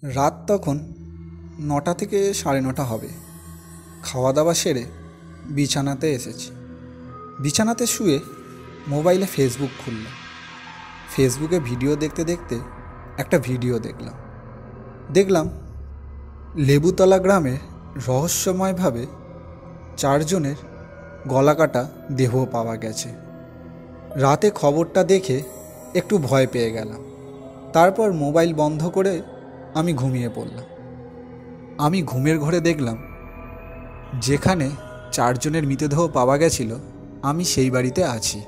রাত তখন ৯টা থেকে ৯:৩০ হবে। খাওয়া দাওয়া সেরে বিছানাতে এসেছি। বিছানাতে শুয়ে মোবাইলে ফেসবুক খুললাম। ফেসবুকে ভিডিও দেখতে দেখতে একটা ভিডিও দেখলাম লেবুতলা গ্রামে রহস্যময়ভাবে 4 জনের গলাকাটা দেহ পাওয়া গেছে। রাতে খবরটা দেখে একটু ভয় পেয়ে গেলাম। তারপর মোবাইল বন্ধ করে আমি ঘুমিয়ে পড়লাম। আমি ঘুমের ঘরে দেখলাম যেখানে 4 জনের মৃতদেহ পাওয়া গেছিল আমি সেই বাড়িতে আছি,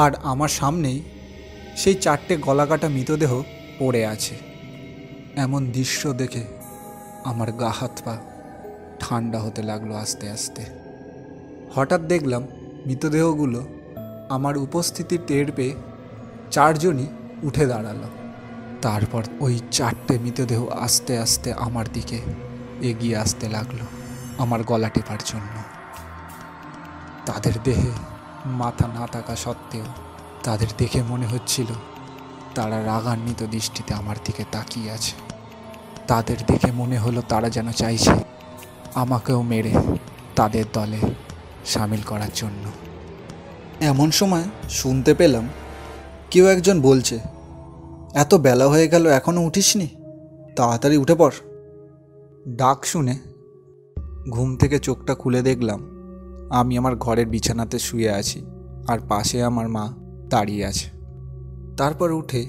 আর আমার সামনেই সেই 4টে গলাকাটা মৃতদেহ পড়ে আছে। এমন দৃশ্য দেখে আমার গা হাত পা ঠান্ডা হতে লাগলো আস্তে আস্তে। হঠাৎ দেখলাম মৃতদেহগুলো আমার উপস্থিতি টের পেয়ে 4 জনই উঠে দাঁড়ালো। তারপর ওই 4টে মৃতদেহ আস্তে আস্তে আমার দিকে এগিয়ে আসতে লাগলো আমার গলা টেপার জন্য। তাদের দেহে মাথা না থাকা সত্ত্বেও তাদের দেখে মনে হচ্ছিল তারা রাগান্বিত দৃষ্টিতে আমার দিকে তাকিয়ে আছে। তাদের দেখে মনে হলো তারা যেন চাইছে আমাকেও মেরে তাদের দলে সামিল করার জন্য। এমন সময় শুনতে পেলাম কেউ একজন বলছে, এত বেলা হয়ে গেল এখনও উঠিসনি, তাড়াতাড়ি উঠে পড়। ডাক শুনে ঘুম থেকে চোখটা খুলে দেখলাম আমি আমার ঘরের বিছানাতে শুয়ে আছি, আর পাশে আমার মা দাঁড়িয়ে আছে। তারপর উঠে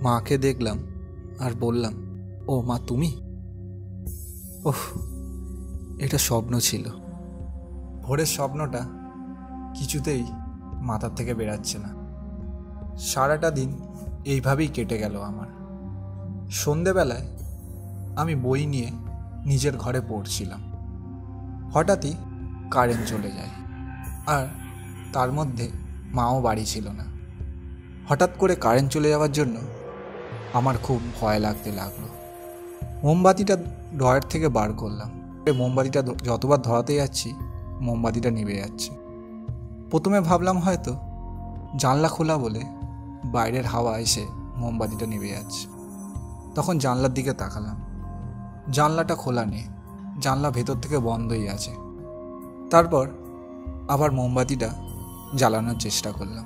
মাকে দেখলাম আর বললাম, ও মা তুমি? ওহ, এটা স্বপ্ন ছিল। ভোরের স্বপ্নটা কিছুতেই মাথার থেকে বেরাচ্ছে না। সারাটা দিন এইভাবেই কেটে গেল আমার। সন্ধেবেলায় আমি বই নিয়ে নিজের ঘরে পড়ছিলাম। হঠাৎই কারেন্ট চলে যায়, আর তার মধ্যে মাও বাড়ি ছিল না। হঠাৎ করে কারেন্ট চলে যাওয়ার জন্য আমার খুব ভয় লাগতে লাগলো। মোমবাতিটা ড্রয়ার থেকে বার করলাম। মোমবাতিটা যতবার ধরাতে যাচ্ছি মোমবাতিটা নিভে যাচ্ছে। প্রথমে ভাবলাম হয়তো জানলা খোলা বলে বাইরের হাওয়া এসে মোমবাতিটা নিভে যাচ্ছে। তখন জানলার দিকে তাকালাম, জানলাটা খোলা নেই, জানলা ভেতর থেকে বন্ধই আছে। তারপর আবার মোমবাতিটা জ্বালানোর চেষ্টা করলাম।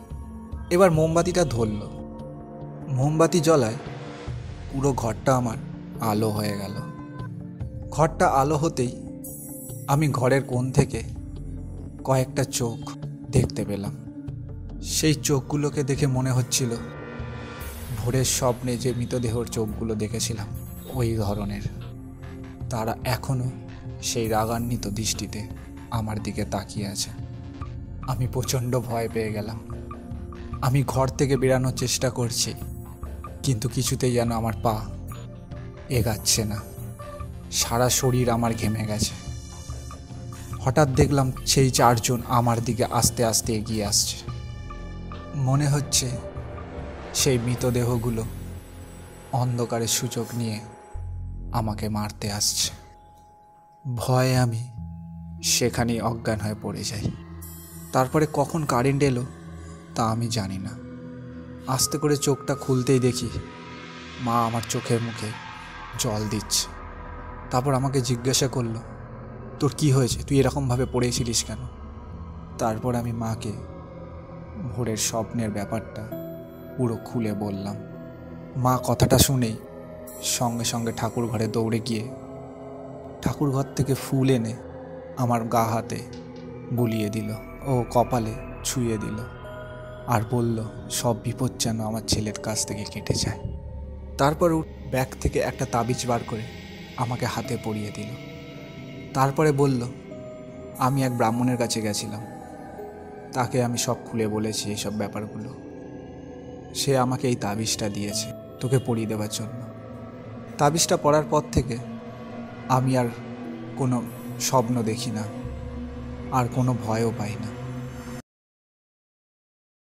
এবার মোমবাতিটা ধরল। মোমবাতি জ্বলায় পুরো ঘরটা আমার আলো হয়ে গেল। ঘরটা আলো হতেই আমি ঘরের কোণ থেকে কয়েকটা চোখ দেখতে পেলাম। সেই চোখগুলোকে দেখে মনে হচ্ছিল ভোরের স্বপ্নে যে মৃতদেহর চোখগুলো দেখেছিলাম ওই ধরনের। তারা এখনও সেই রাগান্বিত দৃষ্টিতে আমার দিকে তাকিয়ে আছে। আমি প্রচণ্ড ভয় পেয়ে গেলাম। আমি ঘর থেকে বেরানোর চেষ্টা করছি, কিন্তু কিছুতেই যেন আমার পা এগাচ্ছে না। সারা শরীর আমার ঘেমে গেছে। হঠাৎ দেখলাম সেই 4 জন আমার দিকে আস্তে আস্তে এগিয়ে আসছে। মনে হচ্ছে সেই মৃতদেহগুলো অন্ধকারের সুযোগ নিয়ে আমাকে মারতে আসছে। ভয়ে আমি সেখানেই অজ্ঞান হয়ে পড়ে যাই। তারপরে কখন কারেন্ট এলো তা আমি জানি না। আস্তে করে চোখটা খুলতেই দেখি মা আমার চোখের মুখে জল দিচ্ছে। তারপর আমাকে জিজ্ঞাসা করলো, তোর কি হয়েছে, তুই এরকমভাবে পড়েছিলিস কেন? তারপর আমি মাকে ভোরের স্বপ্নের ব্যাপারটা পুরো খুলে বললাম। মা কথাটা শুনেই সঙ্গে সঙ্গে ঠাকুর ঘরে দৌড়ে গিয়ে ঠাকুর ঘর থেকে ফুল এনে আমার গা হাতে বুলিয়ে দিল ও কপালে ছুঁয়ে দিল, আর বলল সব বিপদ যেন আমার ছেলের কাছ থেকে কেটে যায়। তারপর ব্যাগ থেকে একটা তাবিজ বার করে আমাকে হাতে পরিয়ে দিল। তারপরে বলল, আমি এক ব্রাহ্মণের কাছে গেছিলাম, তাকে আমি সব খুলে বলেছি এইসব ব্যাপারগুলো। সে আমাকে এই তাবিজটা দিয়েছে তোকে পরিয়ে দেওয়ার জন্য। তাবিজটা পড়ার পর থেকে আমি আর কোনো স্বপ্ন দেখি না, আর কোনো ভয়ও পাই না।